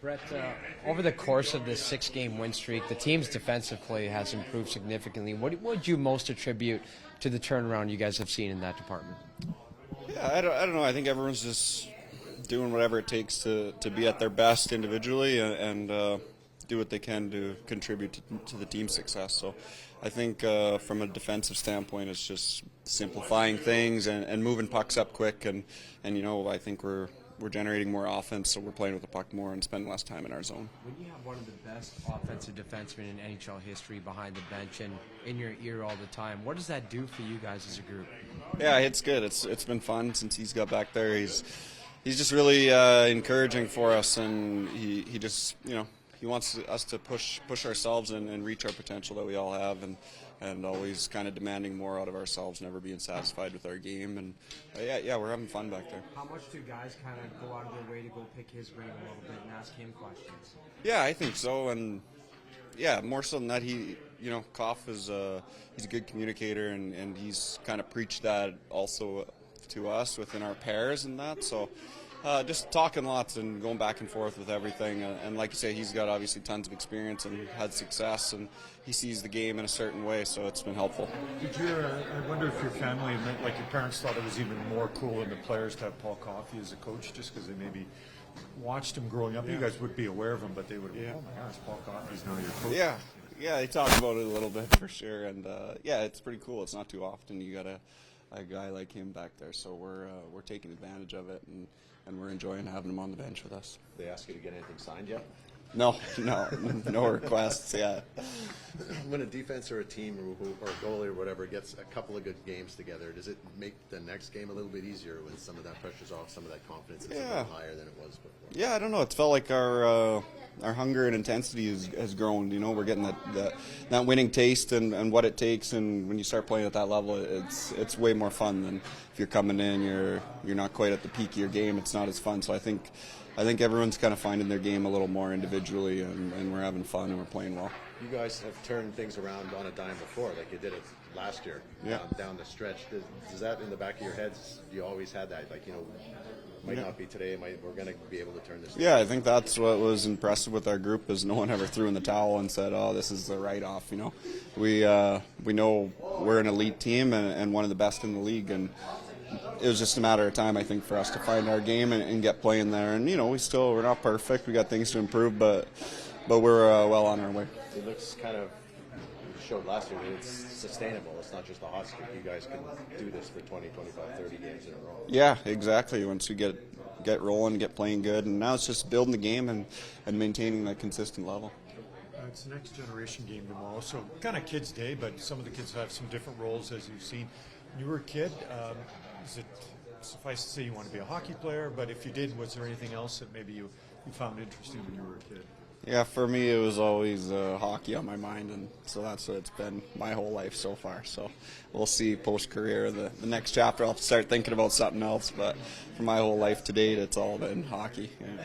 Brett, over the course of this 6-game win streak, the team's defensive play has improved significantly. What would you most attribute to the turnaround you guys have seen in that department? Yeah, I don't know. I think everyone's just doing whatever it takes to be at their best individually and do what they can to contribute to the team's success. So I think from a defensive standpoint, it's just simplifying things and moving pucks up quick. And I think we're generating more offense, so we're playing with the puck more and spending less time in our zone. When you have one of the best offensive defensemen in NHL history behind the bench and in your ear all the time, what does that do for you guys as a group? Yeah, it's good. It's been fun since he's got back there. He's just really encouraging for us, and he just he wants us to push ourselves and reach our potential that we all have, and always kind of demanding more out of ourselves, never being satisfied with our game. And yeah, we're having fun back there. How much do guys kind of go out of their way to go pick his brain a little bit and ask him questions? Yeah, I think so, and yeah, more so than that, Koff is he's a good communicator, and he's kind of preached that also to us within our pairs and that. So just talking lots and going back and forth with everything. And like you say, he's got obviously tons of experience and had success, and he sees the game in a certain way, so it's been helpful. Did you? I wonder if your family, like your parents, thought it was even more cool than the players to have Paul Coffey as a coach, just because they maybe watched him growing up. Yeah. You guys would be aware of him, but they would have, oh my gosh, Paul Coffey's now your coach. Yeah, they talk about it a little bit for sure, and it's pretty cool. It's not too often you got a guy like him back there, so we're taking advantage of it, and we're enjoying having him on the bench with us. They ask you to get anything signed yet? No requests. Yeah. When a defense or a team or a goalie or whatever gets a couple of good games together, does it make the next game a little bit easier when some of that pressure's off, some of that confidence is a little higher than it was before? Yeah, I don't know. It's felt like our hunger and intensity has grown. We're getting that winning taste and what it takes, and when you start playing at that level, it's way more fun than if you're coming in, you're not quite at the peak of your game. It's not as fun. So I think everyone's kind of finding their game a little more individually, and we're having fun and we're playing well. You guys have turned things around on a dime before, like you did it last year, down the stretch. Does that in the back of your heads, you always had that, might not be today, we're going to be able to turn this? Yeah, I think that's what was impressive with our group is no one ever threw in the towel and said, oh, this is the write-off. We know we're an elite team and one of the best in the league, and it was just a matter of time, I think, for us to find our game and get playing there. And we're not perfect. We got things to improve, but we're well on our way. It looks kind of showed last year that it's sustainable. It's not just a hot streak. You guys can do this for 20, 25, 30 games in a row. Yeah, exactly. Once we get rolling, get playing good, and now it's just building the game and maintaining that consistent level. It's the next generation game tomorrow, so kind of kids' day, but some of the kids have some different roles, as you've seen. When you were a kid, is it suffice to say you want to be a hockey player? But if you did, was there anything else that maybe you found interesting when you were a kid? Yeah, for me it was always hockey on my mind, and so that's what it's been my whole life so far. So we'll see post-career, the next chapter I'll start thinking about something else, but for my whole life to date it's all been hockey. Yeah.